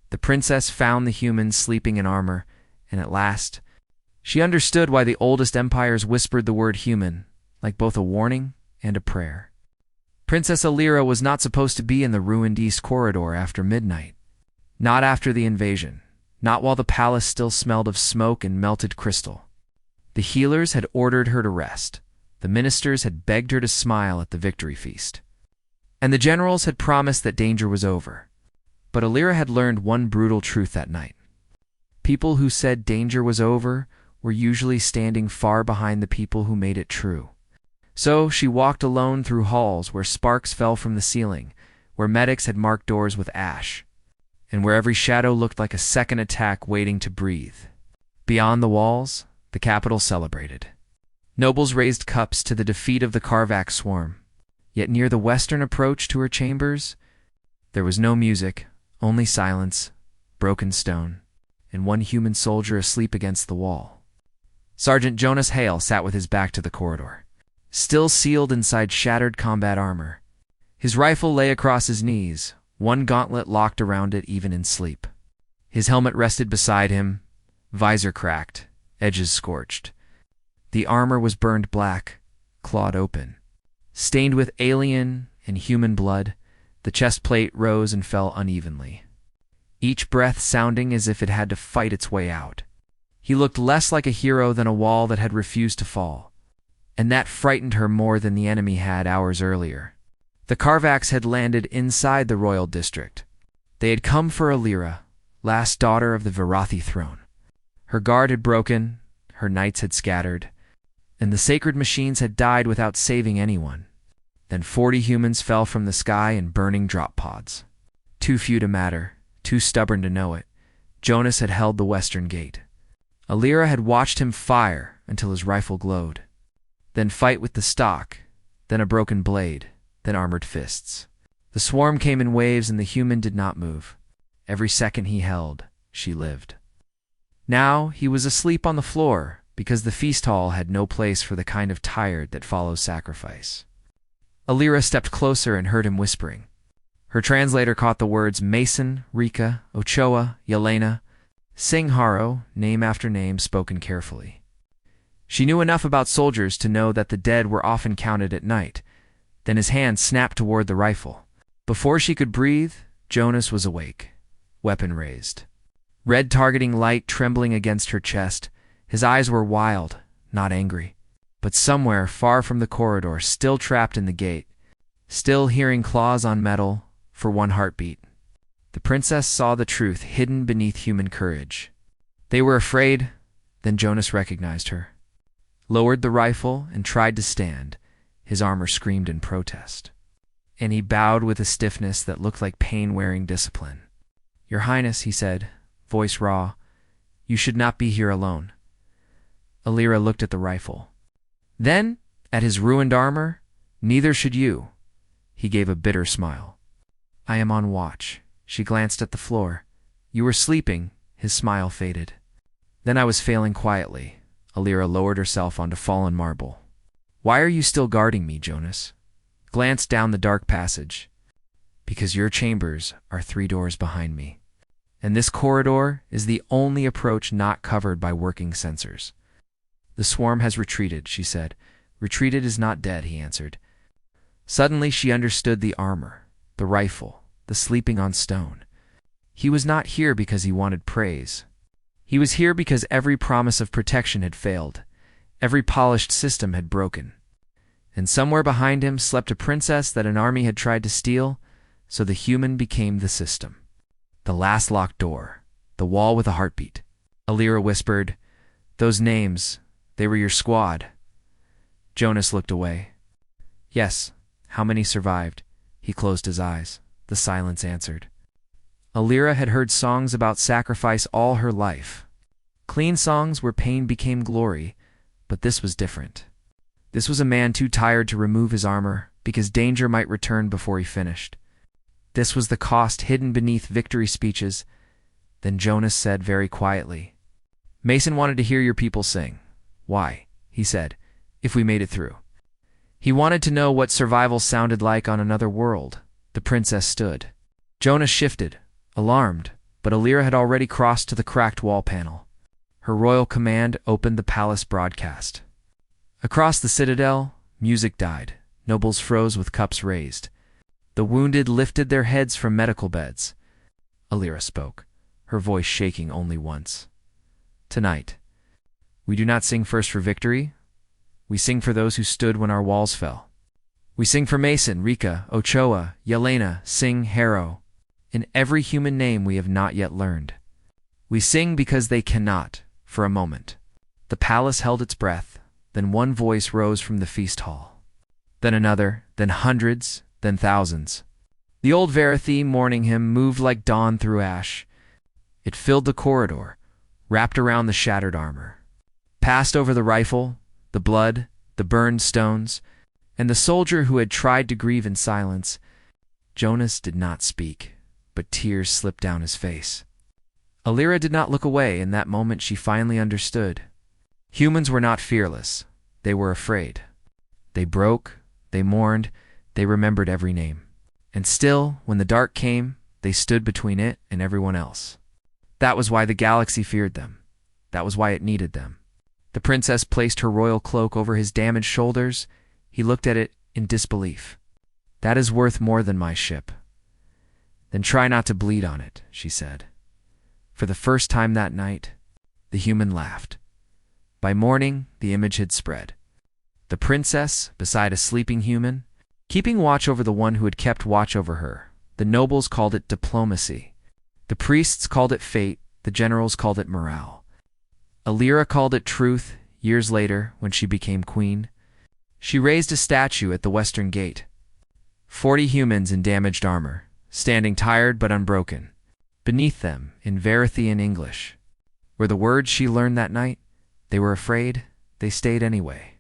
The princess found the humans sleeping in armor, and at last, she understood why the oldest empires whispered the word human, like both a warning and a prayer. Princess Alira was not supposed to be in the ruined East Corridor after midnight. Not after the invasion. Not while the palace still smelled of smoke and melted crystal. The healers had ordered her to rest. The ministers had begged her to smile at the victory feast. And the generals had promised that danger was over. But Alira had learned one brutal truth that night. People who said danger was over were usually standing far behind the people who made it true. So she walked alone through halls where sparks fell from the ceiling, where medics had marked doors with ash, and where every shadow looked like a second attack waiting to breathe. Beyond the walls, the capital celebrated. Nobles raised cups to the defeat of the Karvak swarm. Yet near the western approach to her chambers, there was no music, only silence, broken stone, and one human soldier asleep against the wall. Sergeant Jonas Hale sat with his back to the corridor, still sealed inside shattered combat armor. His rifle lay across his knees, one gauntlet locked around it even in sleep. His helmet rested beside him, visor cracked, edges scorched. The armor was burned black, clawed open. Stained with alien and human blood, the chest plate rose and fell unevenly, each breath sounding as if it had to fight its way out. He looked less like a hero than a wall that had refused to fall, and that frightened her more than the enemy had hours earlier. The Karvaks had landed inside the royal district. They had come for Alira, last daughter of the Virathi throne. Her guard had broken, her knights had scattered, and the sacred machines had died without saving anyone. Then 40 humans fell from the sky in burning drop pods. Too few to matter, too stubborn to know it, Jonas had held the western gate. Alira had watched him fire until his rifle glowed, then fight with the stock, then a broken blade, then armored fists. The swarm came in waves and the human did not move. Every second he held, she lived. Now he was asleep on the floor, because the feast hall had no place for the kind of tired that follows sacrifice. Alira stepped closer and heard him whispering. Her translator caught the words Mason, Rika, Ochoa, Yelena, Singharo, name after name spoken carefully. She knew enough about soldiers to know that the dead were often counted at night. Then his hand snapped toward the rifle. Before she could breathe, Jonas was awake, weapon raised. Red targeting light trembling against her chest. His eyes were wild, not angry, but somewhere far from the corridor, still trapped in the gate, still hearing claws on metal for one heartbeat. The princess saw the truth hidden beneath human courage. They were afraid, then Jonas recognized her, lowered the rifle and tried to stand. His armor screamed in protest, and he bowed with a stiffness that looked like pain-wearing discipline. "Your Highness," he said, voice raw, "you should not be here alone." Alira looked at the rifle. Then, at his ruined armor, "Neither should you." He gave a bitter smile. "I am on watch." She glanced at the floor. "You were sleeping." His smile faded. "Then I was failing quietly." Alira lowered herself onto fallen marble. "Why are you still guarding me, Jonas?" Glanced down the dark passage. "Because your chambers are 3 doors behind me. And this corridor is the only approach not covered by working sensors." "The swarm has retreated," she said. "Retreated is not dead," he answered. Suddenly she understood the armor, the rifle, the sleeping on stone. He was not here because he wanted praise. He was here because every promise of protection had failed. Every polished system had broken. And somewhere behind him slept a princess that an army had tried to steal, so the human became the system. The last locked door, the wall with a heartbeat. Alira whispered, "Those names, they were your squad." Jonas looked away. "Yes, how many survived?" He closed his eyes. The silence answered. Alira had heard songs about sacrifice all her life. Clean songs where pain became glory, but this was different. This was a man too tired to remove his armor because danger might return before he finished. This was the cost hidden beneath victory speeches. Then Jonas said very quietly, "Mason wanted to hear your people sing." "Why?" he said, "if we made it through." He wanted to know what survival sounded like on another world. The princess stood. Jonas shifted, alarmed, but Alira had already crossed to the cracked wall panel. Her royal command opened the palace broadcast. Across the citadel, music died. Nobles froze with cups raised. The wounded lifted their heads from medical beds. Alira spoke, her voice shaking only once. Tonight, we do not sing first for victory. We sing for those who stood when our walls fell. We sing for Mason, Rika, Ochoa, Yelena, Singh, Harrow, in every human name we have not yet learned. We sing because they cannot, for a moment. The palace held its breath, then one voice rose from the feast hall. Then another, then hundreds, then thousands. The old Varathi mourning him moved like dawn through ash. It filled the corridor, wrapped around the shattered armor, passed over the rifle, the blood, the burned stones, and the soldier who had tried to grieve in silence. Jonas did not speak, but tears slipped down his face. Alira did not look away. In that moment she finally understood. Humans were not fearless. They were afraid. They broke, they mourned, they remembered every name. And still, when the dark came, they stood between it and everyone else. That was why the galaxy feared them. That was why it needed them. The princess placed her royal cloak over his damaged shoulders. He looked at it in disbelief. "That is worth more than my ship." "Then try not to bleed on it," she said. For the first time that night, the human laughed. By morning, the image had spread. The princess, beside a sleeping human, keeping watch over the one who had kept watch over her. The nobles called it diplomacy. The priests called it fate. The generals called it morale. Alira called it truth. Years later, when she became queen, she raised a statue at the western gate. 40 humans in damaged armor, standing tired but unbroken. Beneath them, in Varathian English, were the words she learned that night. They were afraid. They stayed anyway.